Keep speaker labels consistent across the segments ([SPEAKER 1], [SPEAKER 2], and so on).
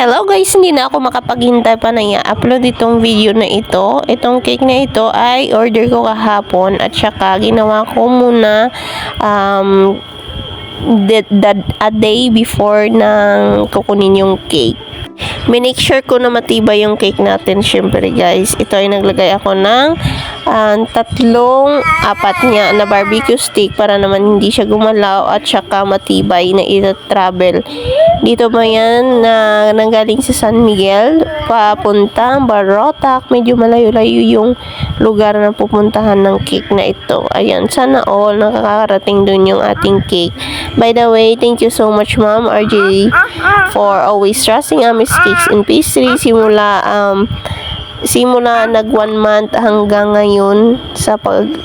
[SPEAKER 1] Hello guys, hindi na ako makapaghintay pa na i-upload itong video na ito. Itong cake na ito ay order ko kahapon at saka ginawa ko muna a day before nang kukunin yung cake. Minake sure ko na matibay yung cake natin syempre guys. Ito ay naglagay ako ng apat nga na barbecue stick para naman hindi siya gumalaw at saka matibay na ita-travel. Dito ba yan na nanggaling sa San Miguel papunta Barotac. Medyo malayo-layo yung lugar na pupuntahan ng cake na ito. Ayan, sana all nakakarating dun yung ating cake. By the way, thank you so much Ma'am RJ for always trusting Amis Cakes and Pastry simula nag 1 month hanggang ngayon sa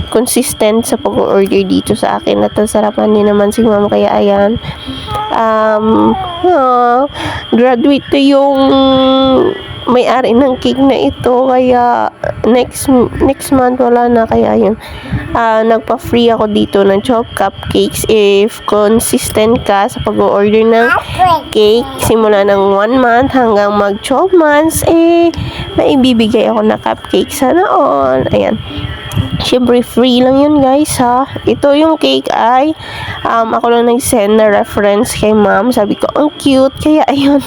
[SPEAKER 1] consistent sa pag-order dito sa akin at sarapan din naman si Ma'am kaya ayan graduate to yung may-ari ng cake na ito kaya next month wala na kaya yun nagpa-free ako dito ng chop cupcakes if consistent ka sa pag-order ng cake simula ng 1 month hanggang mag 12 months may ibibigay ako na cupcake sana all. Ayan, syempre free lang yun guys ha. Ito yung cake ay ako lang nag-send na reference kay ma'am. Sabi ko ang cute kaya ayun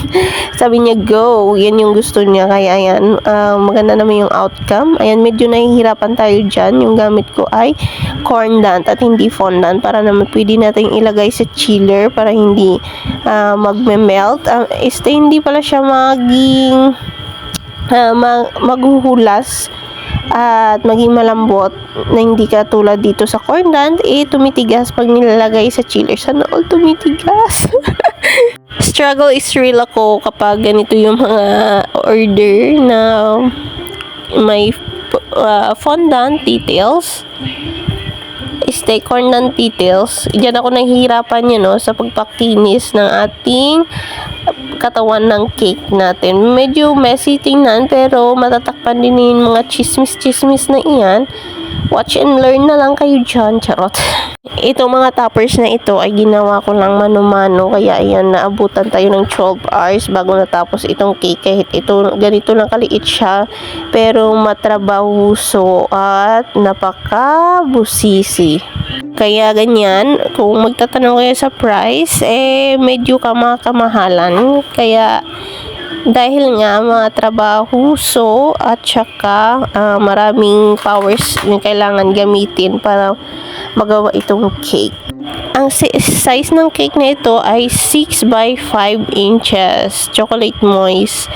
[SPEAKER 1] sabi niya go, yan yung gusto niya kaya ayan maganda naman yung outcome. Ayan, medyo nahihirapan tayo dyan. Yung gamit ko ay corndant at hindi fondant para naman pwede natin ilagay sa chiller para hindi magme-melt. Hindi pala siya maging maghuhulas at maging malambot na hindi ka tulad dito sa corndant tumitigas pag nilalagay sa chiller. Sana all tumitigas. Struggle is real ako kapag ganito yung mga order na may fondant details, corndant details. Diyan ako nahihirapan yun sa pagpakinis ng ating katawan ng cake natin. Medyo messy tingnan pero matatakpan din yung mga chismis na iyan. Watch and learn na lang kayo dyan. Charot. Itong mga toppers na ito ay ginawa ko lang mano-mano kaya ayan naabutan tayo ng 12 hours bago natapos itong cake kahit ito ganito lang kaliit siya pero matrabahuso at napakabusisi. Kaya ganyan, kung magtatanong kayo sa price, medyo kamahalan. Kaya, dahil nga matrabahuso at saka maraming powers na kailangan gamitin para magawa itong cake. Ang size ng cake na ito ay 6 by 5 inches. Chocolate moist.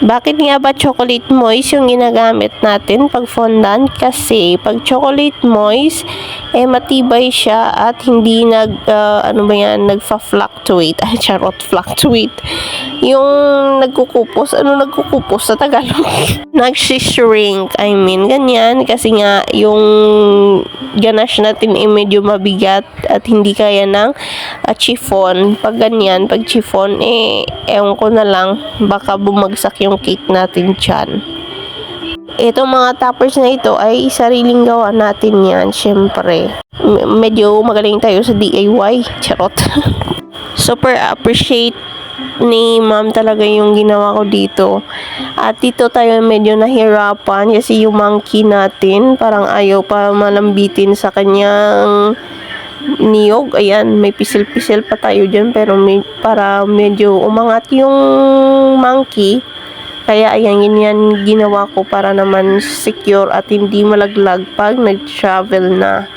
[SPEAKER 1] Bakit nga ba chocolate moist yung ginagamit natin pag fondant? Kasi pag chocolate moist, matibay siya at hindi nagfa-fluctuate. Ay, charot, fluctuate. Yung nagkukupos sa Tagalog? Nag-shrink, ganyan. Kasi nga, yung ganache natin medyo mabigat at hindi kaya ng chiffon. Pag ganyan, pag chiffon, ewan ko na lang, baka bumagsak yung cake natin dyan. Itong mga toppers na ito ay sariling gawa natin yan, syempre. Medyo magaling tayo sa DIY. Charot. Super appreciate ni ma'am talaga yung ginawa ko dito. At dito tayo medyo nahirapan kasi yung monkey natin parang ayaw pa malambitin sa kanyang niyog. Ayan, may pisil-pisil pa tayo dyan pero para medyo umangat yung monkey. Kaya ayan, yan ginawa ko para naman secure at hindi malaglag pag nag-travel na.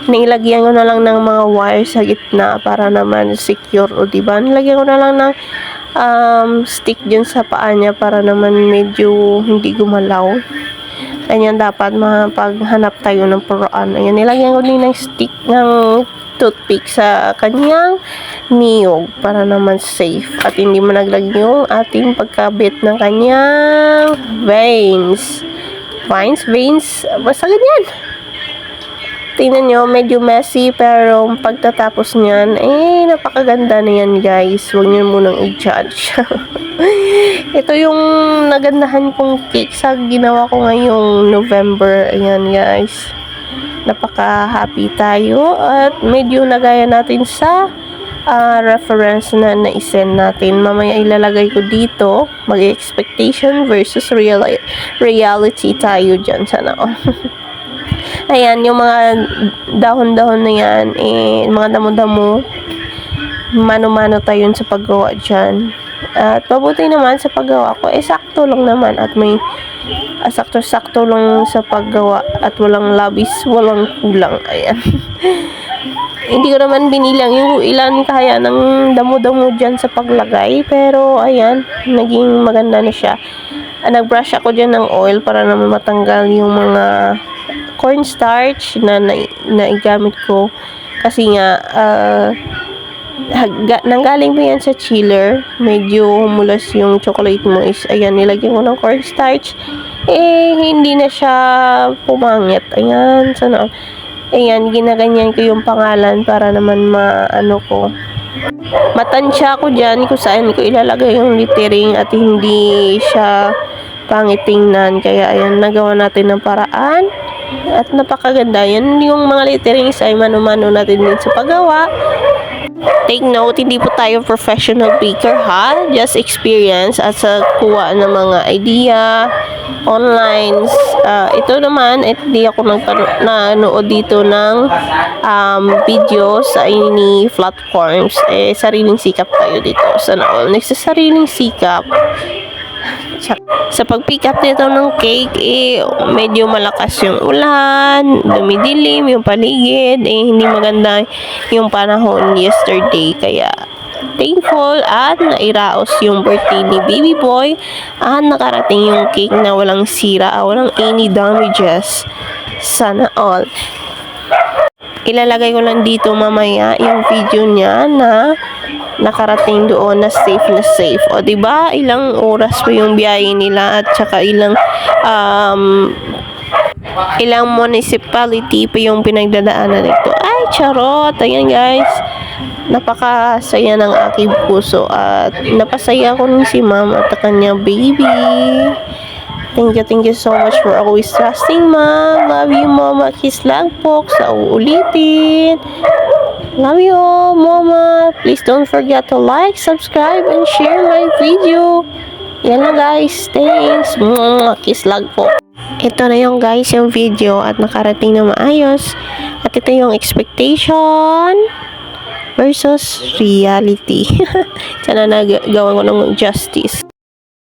[SPEAKER 1] Nilagyan ko na lang ng mga wire sa gitna para naman secure. O diba? Nilagyan ko na lang ng stick dyan sa paa niya para naman medyo hindi gumalaw. Ganyan dapat mapaghanap tayo ng puruan. Ayan, nilagyan ko din ng stick ng toothpick sa kanyang niyog para naman safe at hindi managlag yung ating pagkabit ng kanyang veins, basta ganyan. Tingnan nyo, medyo messy pero pagtatapos niyan napakaganda na yan guys. Huwag nyo munang i-judge. Ito yung nagandahan kong cake sa ginawa ko ngayong November. Ayan guys, napaka-happy tayo at medyo nagaya natin sa reference na na-send natin. Mamaya ilalagay ko dito, mag-expectation versus reality tayo dyan. Sana all. Ayan, yung mga dahon-dahon na yan, mga damo-damo, mano-mano tayo sa paggawa dyan. At mabuti naman sa paggawa ko, sakto lang naman at may sakto-sakto lang sa paggawa at walang labis, walang kulang. Ayan. Hindi ko naman binilang yung ilan kaya ng damo-damo dyan sa paglagay, pero ayan, naging maganda na siya. Nag-brush ako dyan ng oil para naman matanggal yung mga cornstarch na naigamit ko kasi nga nanggaling pa yan sa chiller, medyo humulas yung chocolate mo is ayan, nilagyan ko ng cornstarch, hindi na siya pumangit. Ayan, sana ayan, ginaganyan ko yung pangalan para naman matansya ko dyan kung saan ko ilalagay yung lettering at hindi siya pangit tingnan. Kaya ayan, nagawa natin ng paraan at napakaganda. Yan yung mga letterings ay mano-mano natin din sa paggawa. Take note, hindi po tayo professional baker ha, just experience at sa kuha ng mga idea online. Ito naman, hindi ako nanood dito ng video sa any platforms. Sariling sikap tayo dito. Sana all. Nagsasariling sikap. Sa pag-pick up nito ng cake, medyo malakas yung ulan, dumidilim yung paligid, hindi maganda yung panahon yesterday. Kaya thankful at nairaos yung birthday ni baby boy at nakarating yung cake na walang sira, walang any damages. Sana all. Ilalagay ko lang dito mamaya yung video niya na nakarating doon na safe. O, diba? Ilang oras pa yung biyahe nila at saka ilang municipality pa yung pinagdadaanan nito. Ay, charot! Ayan, guys. Napakasaya ng aking puso at napasaya ko rin si ma'am at kanyang baby. Thank you so much for always trusting, ma'am. Love you, mama. Kiss lang po sa uulitin. Love you all, mama. Please don't forget to like, subscribe, and share my video. Yan lang, guys. Thanks. Kiss lang po. Ito na yung guys, yung video at nakarating na maayos. At ito yung expectation versus reality. Sana nagawa ko ng justice.